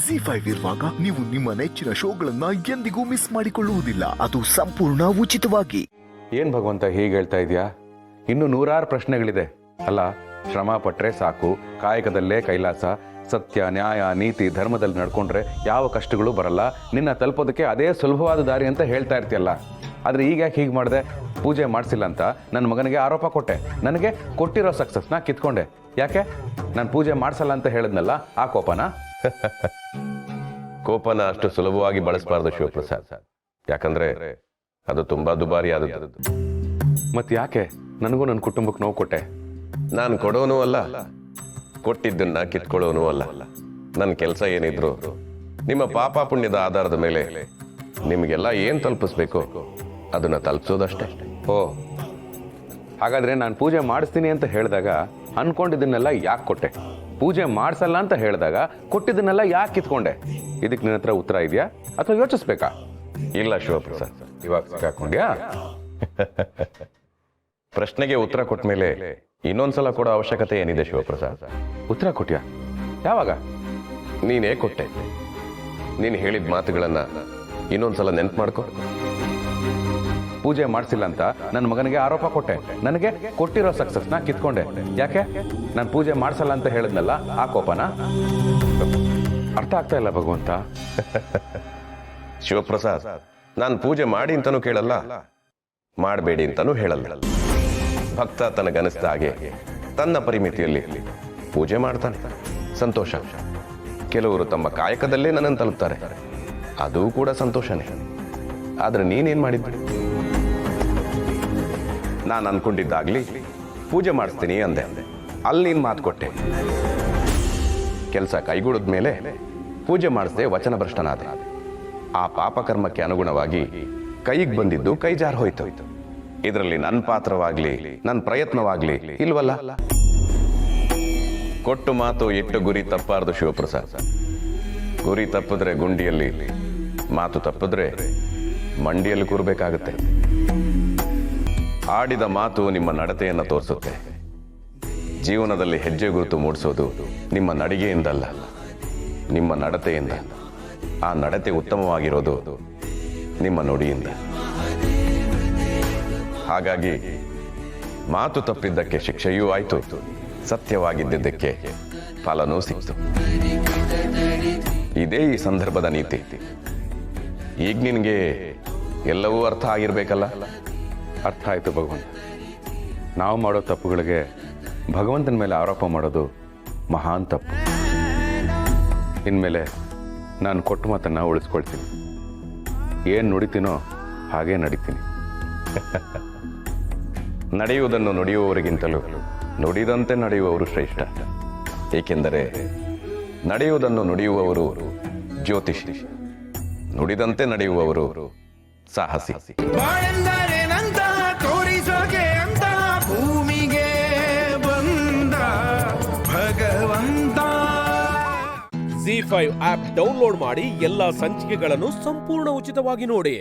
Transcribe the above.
ಜಿ5 ಇರುವಾಗ ನೀವು ನಿಮ್ಮ ನೆಚ್ಚಿನ ಶೋಗಳನ್ನ ಎಂದಿಗೂ ಮಿಸ್ ಮಾಡಿಕೊಳ್ಳುವುದಿಲ್ಲ. ಅದು ಸಂಪೂರ್ಣ ಉಚಿತವಾಗಿ. ಏನ್ ಭಗವಂತ ಹೀಗೆ ಹೇಳ್ತಾ ಇದೆಯಾ? ಇನ್ನು ನೂರಾರು ಪ್ರಶ್ನೆಗಳಿದೆ ಅಲ್ಲ. ಶ್ರಮ ಪಟ್ರೆ ಸಾಕು, ಕಾಯಕದಲ್ಲೇ ಕೈಲಾಸ, ಸತ್ಯ ನ್ಯಾಯ ನೀತಿ ಧರ್ಮದಲ್ಲಿ ನಡ್ಕೊಂಡ್ರೆ ಯಾವ ಕಷ್ಟಗಳು ಬರಲ್ಲ, ನಿನ್ನ ತಲುಪೋದಕ್ಕೆ ಅದೇ ಸುಲಭವಾದ ದಾರಿ ಅಂತ ಹೇಳ್ತಾ ಇರ್ತೀಯಲ್ಲ. ಆದರೆ ಈಗ ಯಾಕೆ ಹೀಗೆ ಮಾಡಿದೆ? ಪೂಜೆ ಮಾಡಿಸಿಲ್ಲ ಅಂತ ನನ್ನ ಮಗನಿಗೆ ಆರೋಪ ಕೊಟ್ಟೆ, ನನಗೆ ಕೊಟ್ಟಿರೋ ಸಕ್ಸಸ್ನ ಕಿತ್ಕೊಂಡೆ. ಯಾಕೆ? ನಾನು ಪೂಜೆ ಮಾಡಿಸಲ್ಲ ಅಂತ ಹೇಳಿದ್ನಲ್ಲ, ಆ ಕೋಪನ? ಕೋಪನ ಅಷ್ಟು ಸುಲಭವಾಗಿ ಬಳಸಬಾರ್ದು ಶಿವಪ್ರಸಾದ್, ಯಾಕಂದ್ರೆ ಅದು ತುಂಬಾ ದುಬಾರಿ ಆದದ್ದು. ಮತ್ತೆ ಯಾಕೆ ನನಗೂ ನನ್ನ ಕುಟುಂಬಕ್ಕೆ ನೋವು ಕೊಟ್ಟೆ? ನಾನು ಕೊಡೋನು ಅಲ್ಲ, ಕೊಟ್ಟಿದ್ದನ್ನ ಕಿತ್ಕೊಳ್ಳೋನು ಅಲ್ಲ. ನನ್ನ ಕೆಲಸ ಏನಿದ್ರು ನಿಮ್ಮ ಪಾಪ ಪುಣ್ಯದ ಆಧಾರದ ಮೇಲೆ ನಿಮಗೆಲ್ಲ ಏನ್ ತಲುಪಿಸ್ಬೇಕು ಅದನ್ನ ತಲುಪಿಸೋದಷ್ಟೇ. ಓ, ಹಾಗಾದ್ರೆ ನಾನು ಪೂಜೆ ಮಾಡಿಸ್ತೀನಿ ಅಂತ ಹೇಳಿದಾಗ ಅನ್ಕೊಂಡಿದ್ದನ್ನೆಲ್ಲ ಯಾಕೆ ಕೊಟ್ಟೆ? ಪೂಜೆ ಮಾಡಿಸಲ್ಲ ಅಂತ ಹೇಳಿದಾಗ ಕೊಟ್ಟಿದ್ದನ್ನೆಲ್ಲ ಯಾಕೆ ಕಿತ್ಕೊಂಡೆ? ಇದಕ್ಕೆ ನಿನ್ನ ಹತ್ರ ಉತ್ತರ ಇದೆಯಾ ಅಥವಾ ಯೋಚಿಸ್ಬೇಕಾ? ಇಲ್ಲ ಶಿವಪ್ರಸಾದ್, ಇವಾಗ ಸಿಕ್ಕಾಕೊಂಡ್ಯಾ? ಪ್ರಶ್ನೆಗೆ ಉತ್ತರ ಕೊಟ್ಟ ಮೇಲೆ ಇನ್ನೊಂದ್ಸಲ ಕೊಡೋ ಅವಶ್ಯಕತೆ ಏನಿದೆ ಶಿವಪ್ರಸಾದ್? ಉತ್ತರ ಕೊಟ್ಯಾ? ಯಾವಾಗ? ನೀನೇ ಕೊಟ್ಟೆ. ನೀನು ಹೇಳಿದ ಮಾತುಗಳನ್ನ ಇನ್ನೊಂದ್ಸಲ ನೆನ್ಪು ಮಾಡ್ಕೊ. ಪೂಜೆ ಮಾಡಿಸಿಲ್ಲ ಅಂತ ನನ್ನ ಮಗನಿಗೆ ಆರೋಪ ಕೊಟ್ಟೆ, ನನಗೆ ಕೊಟ್ಟಿರೋ ಸಕ್ಸಸ್ನ ಕಿತ್ಕೊಂಡೆ. ಯಾಕೆ? ನಾನು ಪೂಜೆ ಮಾಡಿಸಲ್ಲ ಅಂತ ಹೇಳಿದ್ನಲ್ಲ, ಆ ಕೋಪನ? ಅರ್ಥ ಆಗ್ತಾ ಇಲ್ಲ ಭಗವಂತ. ಶಿವಪ್ರಸಾದ್, ನಾನು ಪೂಜೆ ಮಾಡಿ ಅಂತಾನೂ ಕೇಳಲ್ಲ, ಮಾಡಬೇಡಿ ಅಂತಾನೂ ಹೇಳಲ್ಲ. ಭಕ್ತ ತನಗನಿಸ್ದ ಹಾಗೆ ತನ್ನ ಪರಿಮಿತಿಯಲ್ಲಿ ಪೂಜೆ ಮಾಡ್ತಾನೆ, ಸಂತೋಷ. ಕೆಲವರು ತಮ್ಮ ಕಾಯಕದಲ್ಲೇ ನನ್ನನ್ನು ತಲುಪ್ತಾರೆ, ಅದು ಕೂಡ ಸಂತೋಷನೇ. ಆದ್ರೆ ನೀನೇನ್ ಮಾಡಿದ್ದೆ? ನಾನು ಅನ್ಕೊಂಡಿದ್ದಾಗ್ಲಿ ಪೂಜೆ ಮಾಡಿಸ್ತೀನಿ ಅಂದೆ, ಅಲ್ಲಿ ನೀನು ಮಾತು ಕೊಟ್ಟೆ. ಕೆಲಸ ಕೈಗೂಡಿದ ಮೇಲೆ ಪೂಜೆ ಮಾಡಿಸದೆ ವಚನ ಭ್ರಷ್ಟನಾದೆ. ಆ ಪಾಪಕರ್ಮಕ್ಕೆ ಅನುಗುಣವಾಗಿ ಕೈಗೆ ಬಂದಿದ್ದು ಕೈ ಜಾರ್ ಹೋಯ್ತು. ಇದರಲ್ಲಿ ನನ್ನ ಪಾತ್ರವಾಗ್ಲಿ ನನ್ನ ಪ್ರಯತ್ನವಾಗ್ಲಿ ಇಲ್ವಲ್ಲ. ಕೊಟ್ಟು ಮಾತು ಇಟ್ಟು ಗುರಿ ತಪ್ಪಾರ್ದು ಶಿವಪ್ರಸಾದ್. ಗುರಿ ತಪ್ಪಿದ್ರೆ ಗುಂಡಿಯಲ್ಲಿ, ಮಾತು ತಪ್ಪಿದ್ರೆ ಮಂಡಿಯಲ್ಲಿ ಕೂರ್ಬೇಕಾಗುತ್ತೆ. ಆಡಿದ ಮಾತು ನಿಮ್ಮ ನಡತೆಯನ್ನು ತೋರಿಸುತ್ತೆ. ಜೀವನದಲ್ಲಿ ಹೆಜ್ಜೆ ಗುರುತು ಮೂಡಿಸೋದು ನಿಮ್ಮ ನಡಿಗೆಯಿಂದಲ್ಲ, ನಿಮ್ಮ ನಡತೆಯಿಂದ. ಆ ನಡತೆ ಉತ್ತಮವಾಗಿರೋದು ನಿಮ್ಮ ನುಡಿಯಿಂದ. ಹಾಗಾಗಿ ಮಾತು ತಪ್ಪಿದ್ದಕ್ಕೆ ಶಿಕ್ಷೆಯೂ ಆಯ್ತು, ಸತ್ಯವಾಗಿದ್ದಕ್ಕೆ ಫಲನೂ ಸಿಕ್ತು. ಇದೇ ಈ ಸಂದರ್ಭದ ನೀತಿ. ಈಗ ನಿನಗೆ ಎಲ್ಲವೂ ಅರ್ಥ ಆಗಿರ್ಬೇಕಲ್ಲ? ಅರ್ಥ ಆಯ್ತು ಭಗವಂತ. ನಾವು ಮಾಡೋ ತಪ್ಪುಗಳಿಗೆ ಭಗವಂತನ ಮೇಲೆ ಆರೋಪ ಮಾಡೋದು ಮಹಾನ್ ತಪ್ಪು. ಇನ್ಮೇಲೆ ನಾನು ಕೊಟ್ಟ ಮಾತನ್ನು ಉಳಿಸ್ಕೊಳ್ತೀನಿ. ಏನು ನುಡಿತೀನೋ ಹಾಗೇ ನಡೀತೀನಿ. ನಡೆಯುವುದನ್ನು ನುಡಿಯುವವರಿಗಿಂತಲೂ ನುಡಿದಂತೆ ನಡೆಯುವವರು ಶ್ರೇಷ್ಠ. ಏಕೆಂದರೆ ನಡೆಯುವುದನ್ನು ನುಡಿಯುವವರು ಜ್ಯೋತಿಷಿ, ನುಡಿದಂತೆ ನಡೆಯುವವರು ಸಾಹಸಿ. ತೋರಿಸೋಕೆ ಅಂತ ಭೂಮಿಗೆ ಬಂದ ಭಗವಂತ. ಜಿ5 ಆಪ್ ಡೌನ್ಲೋಡ್ ಮಾಡಿ ಎಲ್ಲಾ ಸಂಚಿಕೆಗಳನ್ನು ಸಂಪೂರ್ಣ ಉಚಿತವಾಗಿ ನೋಡಿ.